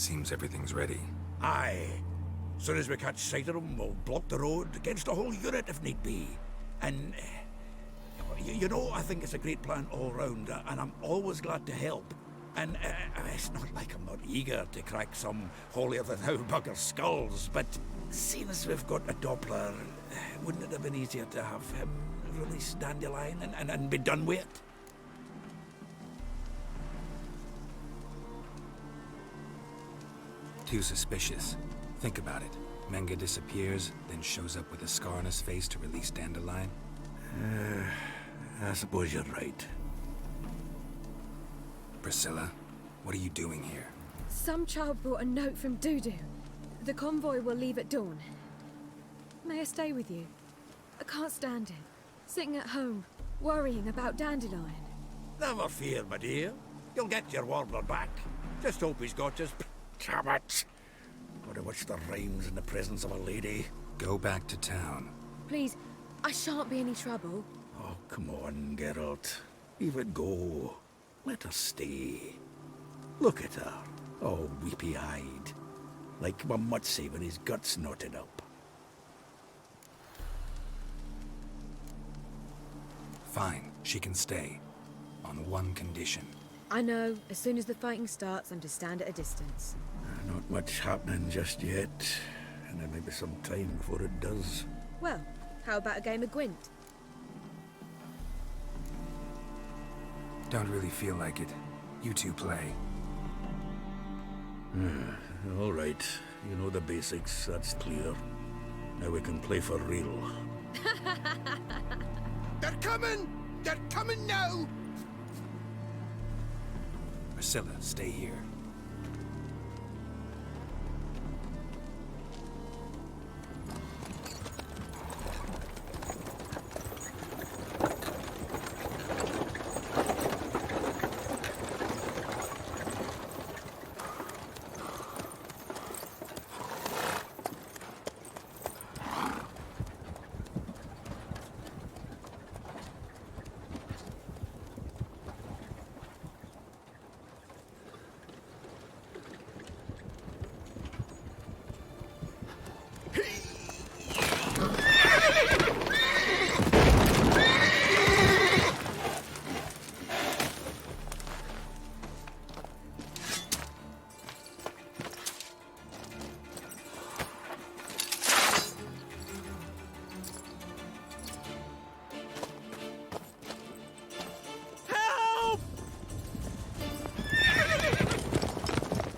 Seems everything's ready. Aye. Soon as we catch sight of them, we'll block the road against a whole unit if need be. And, you know, I think it's a great plan all round, and I'm always glad to help. And it's not like I'm not eager to crack some holier-than-thou bugger skulls, but seeing as we've got a Doppler, wouldn't it have been easier to have him release Dandelion and be done with it? Too suspicious. Think about it. Menga disappears, then shows up with a scar on his face to release Dandelion. I suppose you're right. Priscilla, what are you doing here? Some child brought a note from Dudu. The convoy will leave at dawn. May I stay with you? I can't stand it. Sitting at home, worrying about Dandelion. Never fear, my dear. You'll get your warbler back. Just hope he's got his... Damn it! Gotta watch the rhymes in the presence of a lady. Go back to town. Please, I shan't be any trouble. Oh, come on, Geralt. Leave it go. Let her stay. Look at her, all weepy-eyed. Like my mutsy with his guts knotted up. Fine, she can stay. On one condition. I know, as soon as the fighting starts, I'm to stand at a distance. Not much happening just yet. And there may be some time before it does. Well, how about a game of Gwent? Don't really feel like it. You two play. All right. You know the basics, that's clear. Now we can play for real. They're coming! They're coming now! Priscilla, stay here.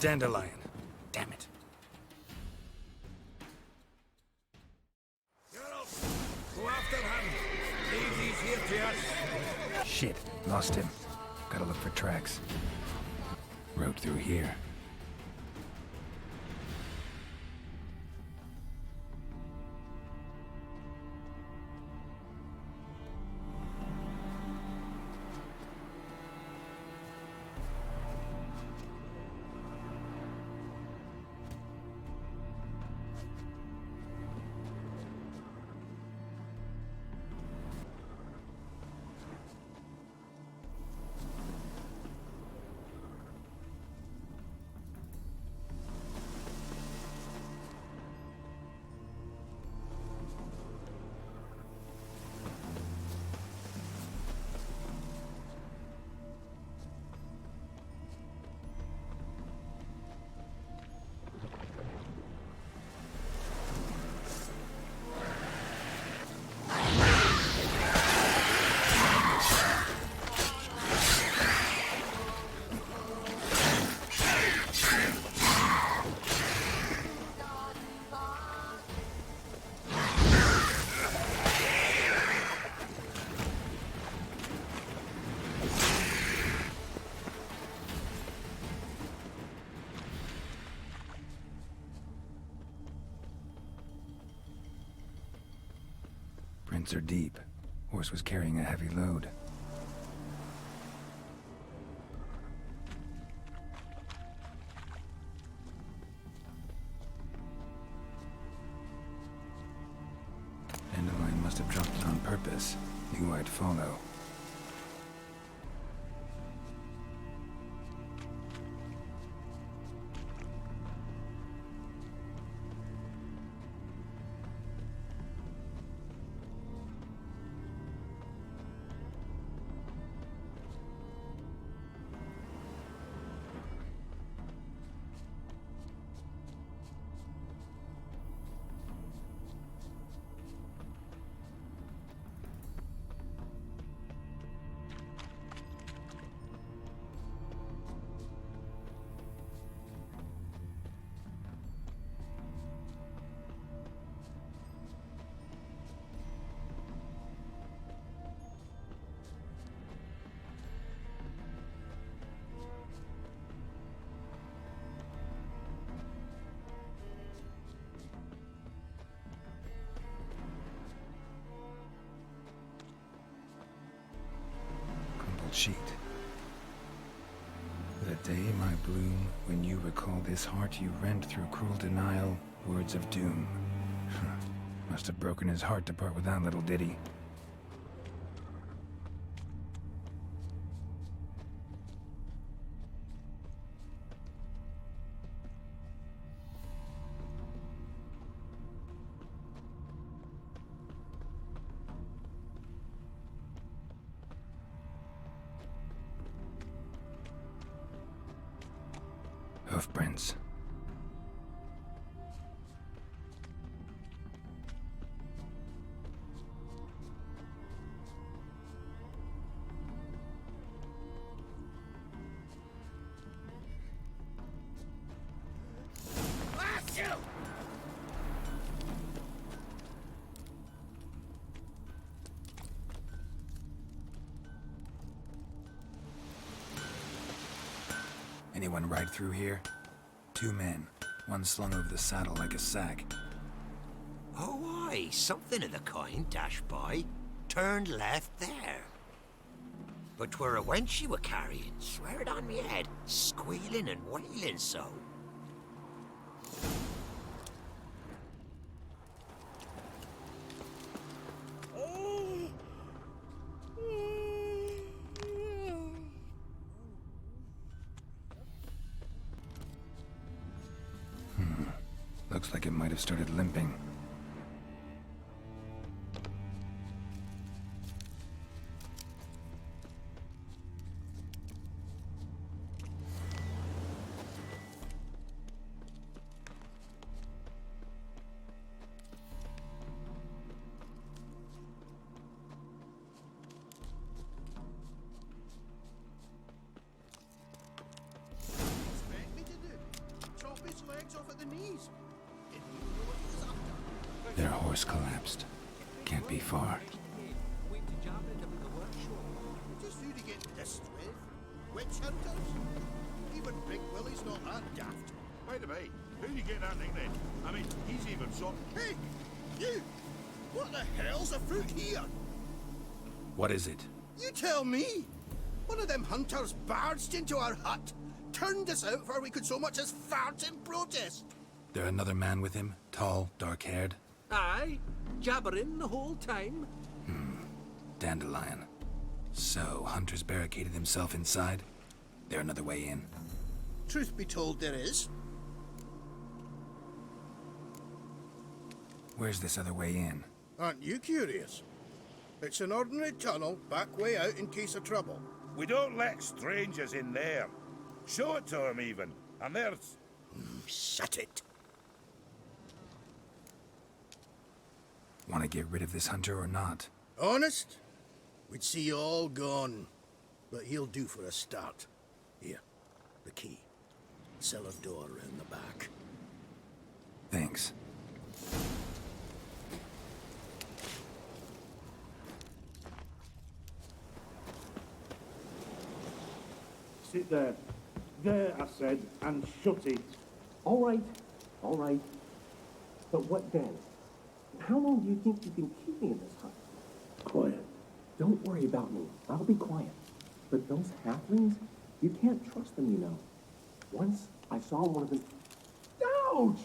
Dandelion. Damn it. Geralt, go after him. Daisy's here to us. Shit, lost him. Gotta look for tracks. Road through here. Prints are deep. Horse was carrying a heavy load. Dandelion must have dropped it on purpose. Knew I'd follow. old sheet. The day, my bloom, when you recall this heart you rent through cruel denial, words of doom. Must have broken his heart to part with that little ditty. Hoofprints. Blast you! Anyone ride through here? 2 men, one slung over the saddle like a sack. Oh, aye, something of the kind dashed by. Turned left there. But 'twere a wench she were carrying, swear it on me head, squealing and wailing so. Looks like it might have started limping. Expect me to do? Chop his legs off at the knees. Didn't even know what he was after. Their horse collapsed. Can't be far. Just who to get dissed with? Witch hunters? Even Big Willie's not that daft. By the way, who do you get that nickname? I mean, he's even shot. Hey, you! What the hell's afoot here? What is it? You tell me! One of them hunters barged into our hut, turned us out before we could so much as fart in protest. There another man with him? Tall, dark-haired? Aye, jabbering the whole time. Dandelion. So, Hunter's barricaded himself inside? There another way in? Truth be told, there is. Where's this other way in? Aren't you curious? It's an ordinary tunnel, back way out in case of trouble. We don't let strangers in there. Show it to him even. And there's... Shut it. Want to get rid of this hunter or not? Honest? We'd see you all gone. But he'll do for a start. Here, the key. Cellar door round the back. Thanks. Sit there. There, I said, and shut it. All right. But what then? How long do you think you can keep me in this hut? Quiet. Don't worry about me. I'll be quiet. But those halflings, you can't trust them, you know. Once I saw one of them... Ouch!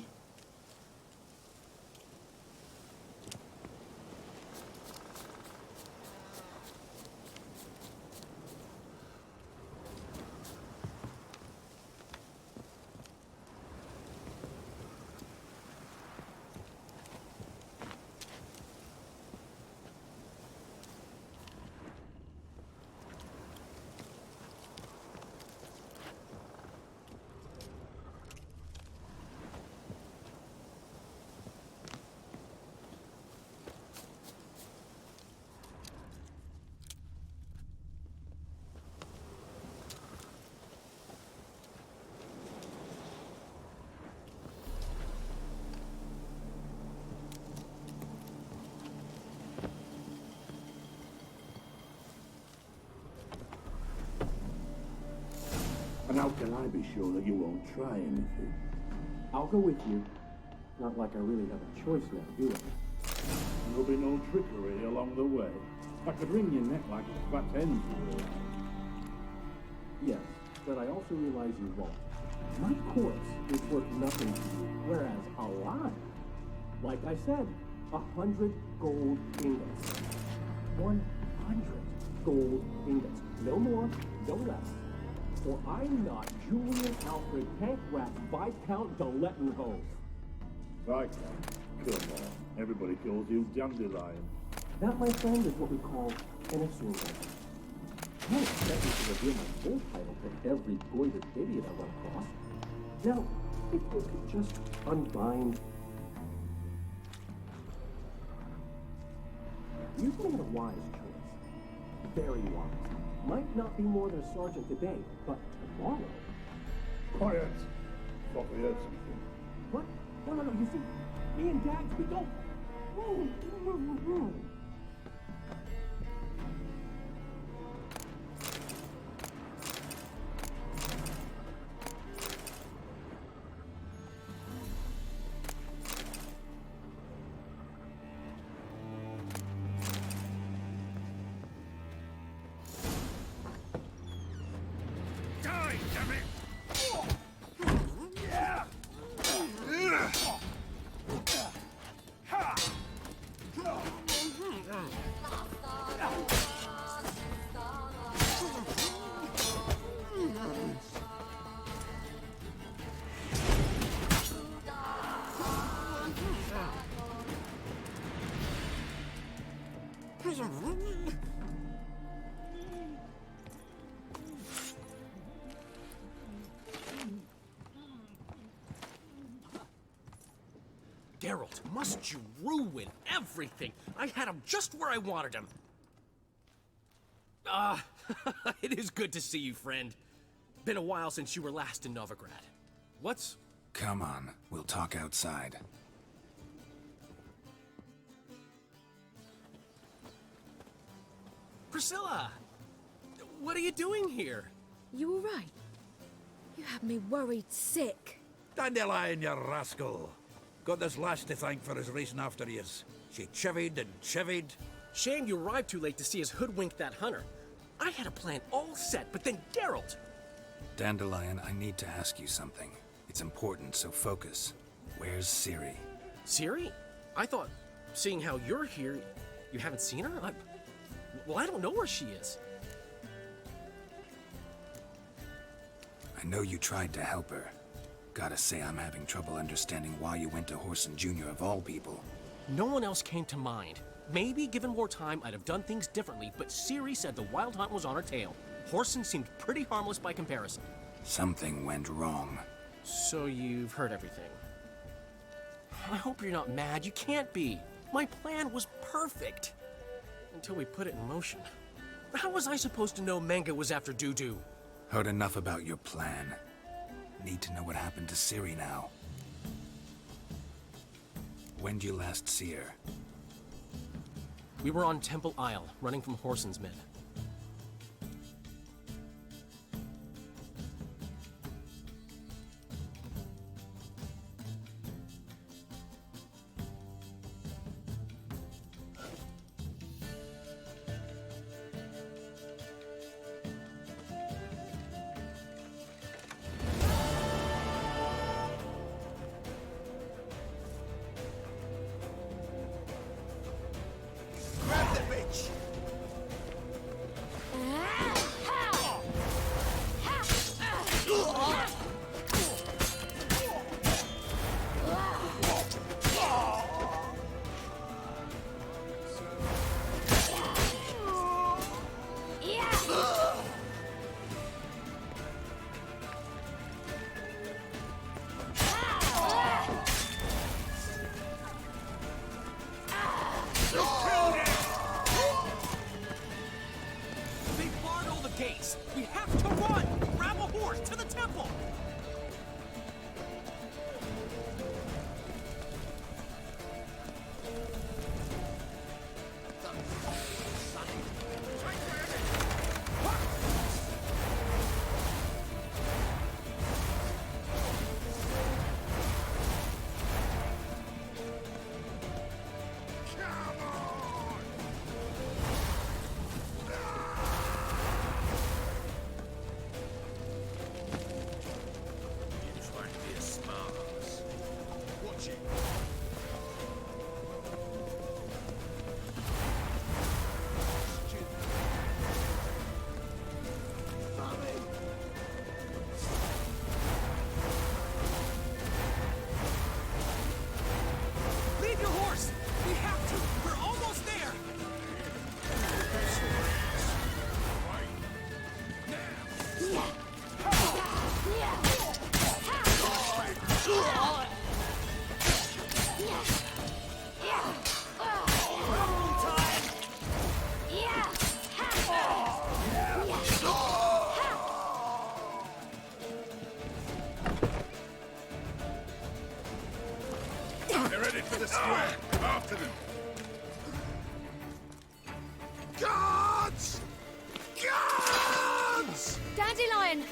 And how can I be sure that you won't try anything? I'll go with you. Not like I really have a choice now, do I? There'll be no trickery along the way. I could wring your neck like a fat hen. Yes, but I also realize you won't. My corpse is worth nothing to you, whereas alive, like I said, 100 gold ingots. 100 gold ingots. No more, no less. For I'm not Julian Alfred Pankrat Viscount 𝘸𝘩𝘄𝘶. Right, come on. Everybody calls you Dandelion. That, my friend, is what we call an assumption. I don't expect me to reveal my full title to every goited idiot I run across. Now, if you could just unbind... You've made a wise choice. Very wise. Might not be more than a sergeant today, but tomorrow... Quiet! Thought we heard something. What? No, you see, me and Dags, we don't... Die, damn it! Geralt, must you ruin everything? I had him just where I wanted him. It is good to see you, friend. Been a while since you were last in Novigrad. What's... Come on, we'll talk outside. Priscilla! What are you doing here? You all right? You had me worried sick. Dandelion, you rascal. Got this lass to thank for his racing after yous. She chivied and chivied. Shame you arrived too late to see us hoodwink that hunter. I had a plan all set, but then Geralt! Dandelion, I need to ask you something. It's important, so focus. Where's Ciri? Ciri? I thought, seeing how you're here, you haven't seen her? Well, I don't know where she is. I know you tried to help her. Gotta say, I'm having trouble understanding why you went to Whoreson Jr. of all people. No one else came to mind. Maybe, given more time, I'd have done things differently, but Ciri said the Wild Hunt was on her tail. Whoreson seemed pretty harmless by comparison. Something went wrong. So you've heard everything. I hope you're not mad. You can't be. My plan was perfect. Until we put it in motion. How was I supposed to know Menge was after Dudu? Heard enough about your plan. Need to know what happened to Ciri now. When'd you last see her? We were on Temple Isle, running from Whoreson's men. Grab the bitch! the square! After them! Guards! Guards! Dandelion!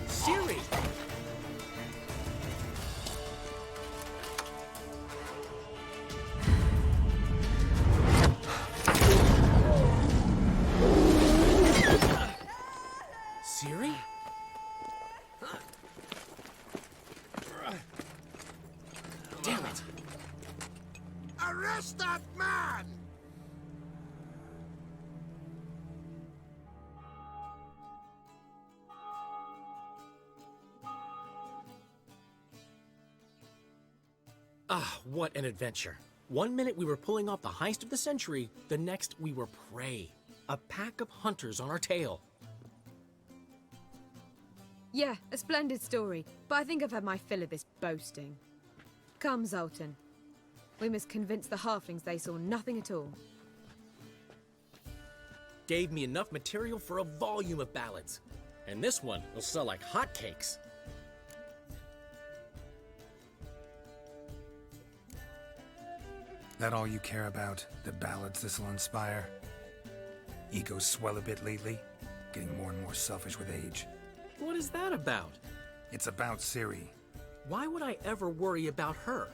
Ciri! Ciri? Damn it! Arrest that man! Ah, what an adventure. One minute we were pulling off the heist of the century, the next we were prey. A pack of hunters on our tail. Yeah, a splendid story, but I think I've had my fill of this boasting. Come, Zoltan. We must convince the halflings they saw nothing at all. Gave me enough material for a volume of ballads. And this one will sell like hotcakes. That all you care about? The ballads this'll inspire? Egos swell a bit lately? Getting more and more selfish with age. What is that about? It's about Ciri. Why would I ever worry about her?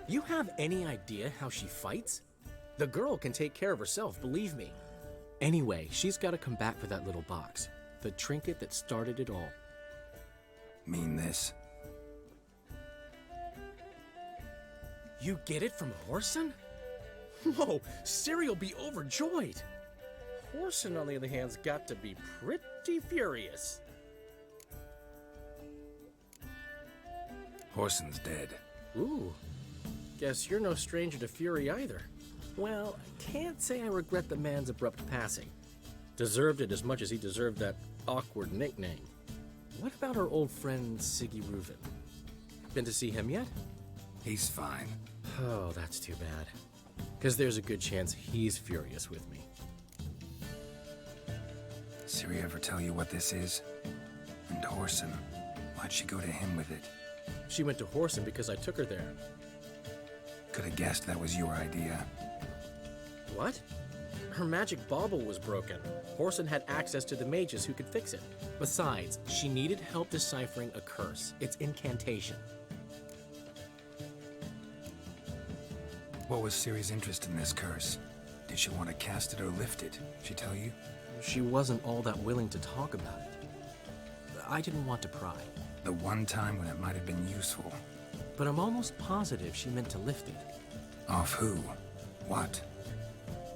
You have any idea how she fights? The girl can take care of herself, believe me. Anyway, she's got to come back for that little box. The trinket that started it all. Mean this? You get it from Whoreson? Whoa, Ciri'll be overjoyed. Whoreson, on the other hand, has got to be pretty furious. Whoreson's dead. Ooh, guess you're no stranger to fury either. Well, I can't say I regret the man's abrupt passing. Deserved it as much as he deserved that awkward nickname. What about our old friend Siggy Reuven? Been to see him yet? He's fine. Oh, that's too bad. Because there's a good chance he's furious with me. Ciri ever tell you what this is? And Whoreson, why'd she go to him with it? She went to Whoreson because I took her there. Could have guessed that was your idea. What? Her magic bauble was broken. Whoreson had access to the mages who could fix it. Besides, she needed help deciphering a curse. It's incantation. What was Ciri's interest in this curse? Did she want to cast it or lift it? She tell you? She wasn't all that willing to talk about it. I didn't want to pry. The one time when it might have been useful. But I'm almost positive she meant to lift it. Off who? What?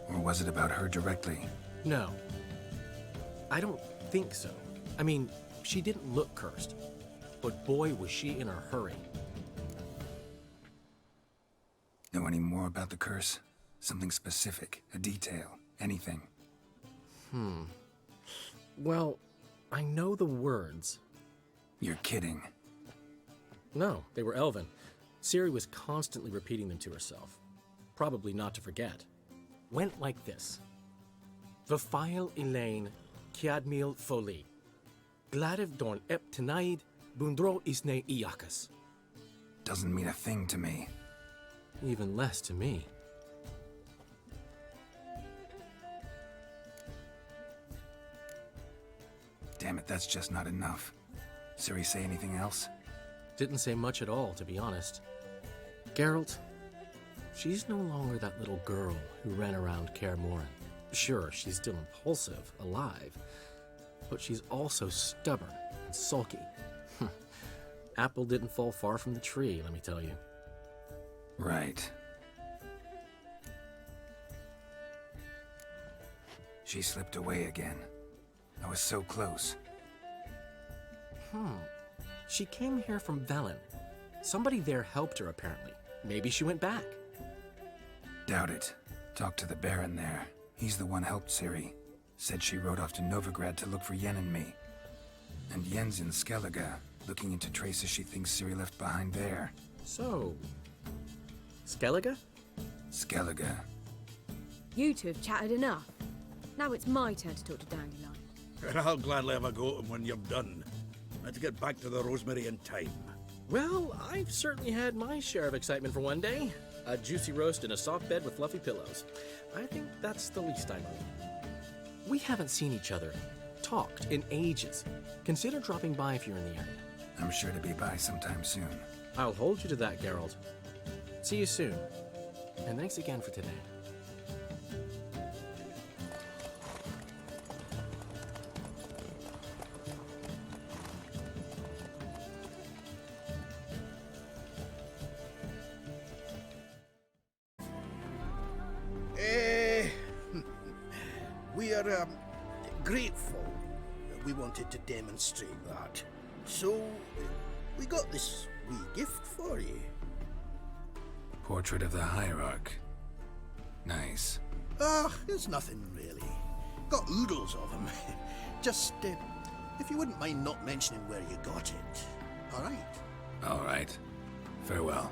Or was it about her directly? No. I don't think so. I mean, she didn't look cursed. But boy, was she in a hurry. Know any more about the curse? Something specific, a detail, anything? Well, I know the words. You're kidding. No, they were Elven. Ciri was constantly repeating them to herself. Probably not to forget. Went like this. Vafile Elaine Kiadmil Foli. Gladev Dorn Ep Tenaid Bundro Isne Iakas. Doesn't mean a thing to me. Even less to me. Damn it, that's just not enough. Ciri say anything else? Didn't say much at all, to be honest. Geralt, she's no longer that little girl who ran around Kaer Morhen. Sure, she's still impulsive, alive, but she's also stubborn and sulky. Apple didn't fall far from the tree, let me tell you. Right. She slipped away again. I was so close. She came here from Velen. Somebody there helped her, apparently. Maybe she went back. Doubt it. Talked to the Baron there. He's the one helped Ciri. Said she rode off to Novigrad to look for Yen and me. And Yen's in Skellige. looking into traces she thinks Ciri left behind there. So, Skellige? Skellige. You two have chatted enough. Now it's my turn to talk to Dandelion. And I'll gladly have a go at him when you're done. Let's get back to the Rosemary in time. Well, I've certainly had my share of excitement for one day. A juicy roast in a soft bed with fluffy pillows. I think that's the least I know. We haven't seen each other, talked in ages. Consider dropping by if you're in the area. I'm sure to be by sometime soon. I'll hold you to that, Geralt. See you soon. And thanks again for today. We are grateful. We wanted to demonstrate that. So, we got this wee gift for you. Portrait of the Hierarch. Nice. It's nothing really. Got oodles of them. Just, if you wouldn't mind not mentioning where you got it. All right? All right. Farewell.